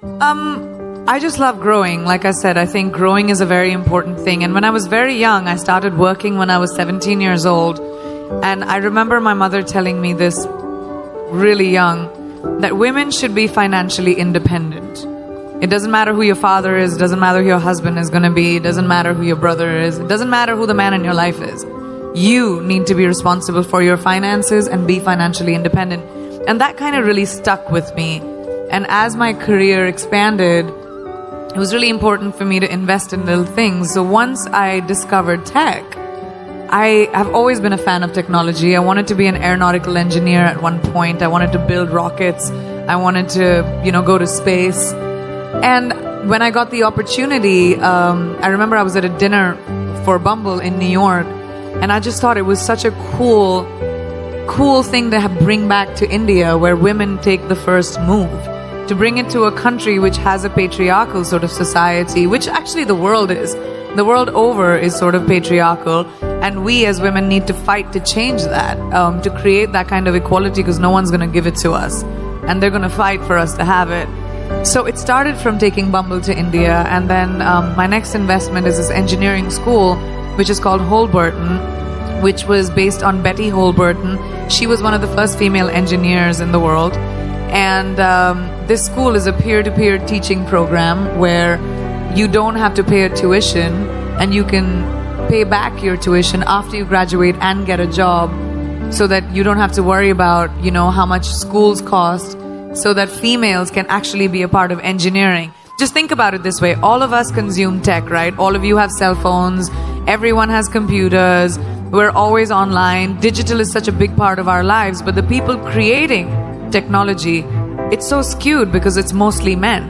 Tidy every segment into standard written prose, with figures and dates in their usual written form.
I just love growing. Like I said, I think growing is a very important thing. And when I was very young, I started working when I was 17 years old. And I remember my mother telling me this really young, that women should be financially independent. It doesn't matter who your father is, it doesn't matter who your husband is going to be, it doesn't matter who your brother is, it doesn't matter who the man in your life is. You need to be responsible for your finances and be financially independent. And that kind of really stuck with me. And as my career expanded, it was really important for me to invest in little things. So once I discovered tech, I have always been a fan of technology. I wanted to be an aeronautical engineer at one point. I wanted to build rockets. I wanted to, go to space. And when I got the opportunity, I remember I was at a dinner for Bumble in New York, and I just thought it was such a cool thing to bring back to India, where women take the first move. To bring it to a country which has a patriarchal sort of society, which actually the world is. The world over is sort of patriarchal, and we as women need to fight to change that, to create that kind of equality, because no one's going to give it to us, and they're going to fight for us to have it. So it started from taking Bumble to India, and then my next investment is this engineering school, which is called Holberton, which was based on Betty Holberton. She was one of the first female engineers in the world. And this school is a peer-to-peer teaching program where you don't have to pay a tuition, and you can pay back your tuition after you graduate and get a job, so that you don't have to worry about, how much schools cost, so that females can actually be a part of engineering. Just think about it this way. All of us consume tech, right? All of you have cell phones. Everyone has computers. We're always online. Digital is such a big part of our lives, but the people creating technology, it's so skewed because it's mostly men.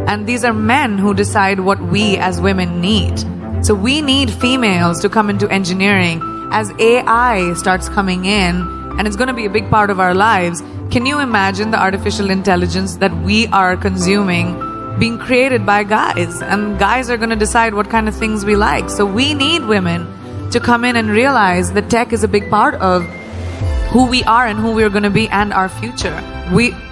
And these are men who decide what we as women need. So we need females to come into engineering. As AI starts coming in, and it's going to be a big part of our lives, can you imagine the artificial intelligence that we are consuming being created by guys? And guys are going to decide what kind of things we like. So we need women to come in and realize that tech is a big part of who we are and who we're going to be and our future.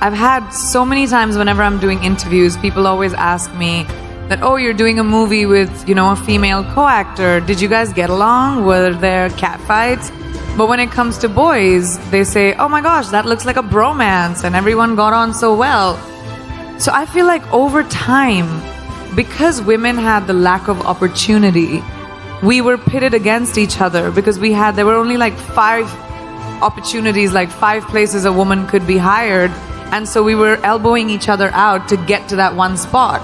I've had so many times whenever I'm doing interviews, people always ask me that, oh, you're doing a movie with, a female co-actor. Did you guys get along? Were there catfights? But when it comes to boys, they say, oh my gosh, that looks like a bromance and everyone got on so well. So I feel like over time, because women had the lack of opportunity, we were pitted against each other, because there were only like 5 opportunities, like 5 places a woman could be hired, and so we were elbowing each other out to get to that one spot.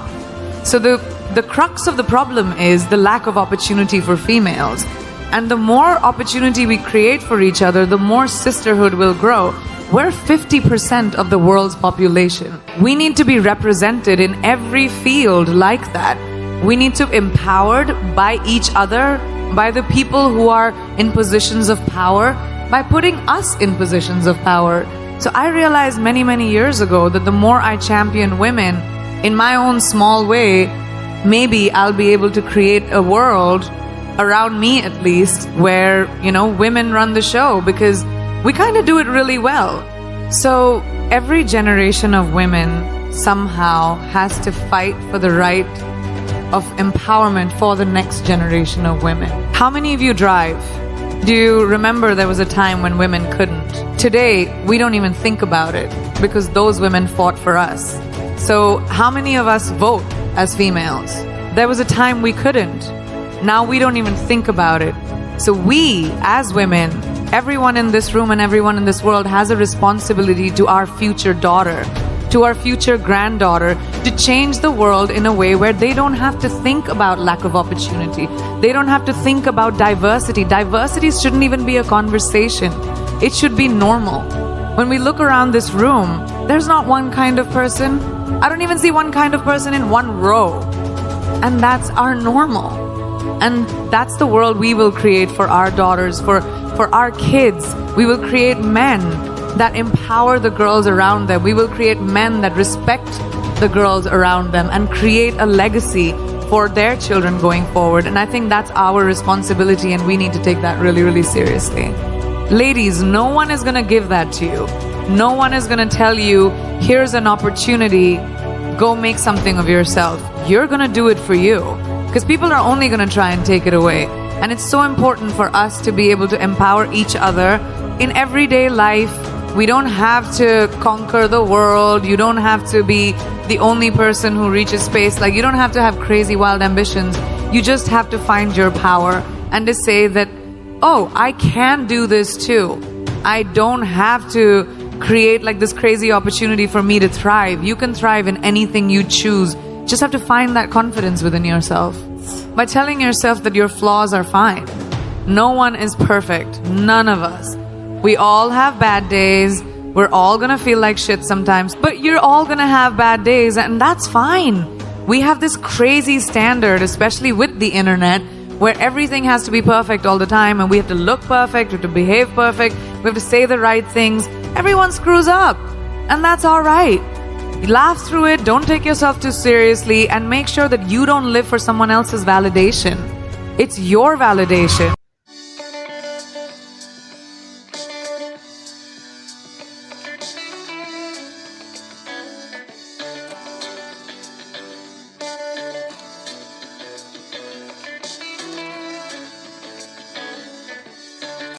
So the crux of the problem is the lack of opportunity for females. And the more opportunity we create for each other, the more sisterhood will grow. We're 50% of the world's population. We need to be represented in every field like that. We need to be empowered by each other, by the people who are in positions of power, by putting us in positions of power. So I realized many, many years ago that the more I champion women in my own small way, maybe I'll be able to create a world around me, at least, where, women run the show, because we kind of do it really well. So every generation of women somehow has to fight for the right of empowerment for the next generation of women. How many of you drive? Do you remember there was a time when women couldn't? Today, we don't even think about it, because those women fought for us. So how many of us vote as females? There was a time we couldn't. Now we don't even think about it. So we, as women, everyone in this room and everyone in this world has a responsibility to our future daughter, to our future granddaughter, to change the world in a way where they don't have to think about lack of opportunity. They don't have to think about diversity. Diversity shouldn't even be a conversation. It should be normal. When we look around this room, there's not one kind of person. I don't even see one kind of person in one row. And that's our normal. And that's the world we will create for our daughters, for our kids. We will create men that empower the girls around them. We will create men that respect the girls around them and create a legacy for their children going forward. And I think that's our responsibility, and we need to take that really, really seriously. Ladies, no one is going to give that to you. No one is going to tell you, here's an opportunity, go make something of yourself. You're gonna do it for you. Because people are only gonna try and take it away. And it's so important for us to be able to empower each other in everyday life. We don't have to conquer the world. You don't have to be the only person who reaches space. Like, you don't have to have crazy, wild ambitions. You just have to find your power and to say that, oh, I can do this too. I don't have to create like this crazy opportunity for me to thrive. You can thrive in anything you choose. Just have to find that confidence within yourself by telling yourself that your flaws are fine. No one is perfect. None of us. We all have bad days. We're all gonna feel like shit sometimes, but you're all gonna have bad days, and that's fine. We have this crazy standard, especially with the internet, where everything has to be perfect all the time, and we have to look perfect, we have to behave perfect, we have to say the right things. Everyone screws up, and that's alright. Laugh through it, don't take yourself too seriously, and make sure that you don't live for someone else's validation. It's your validation.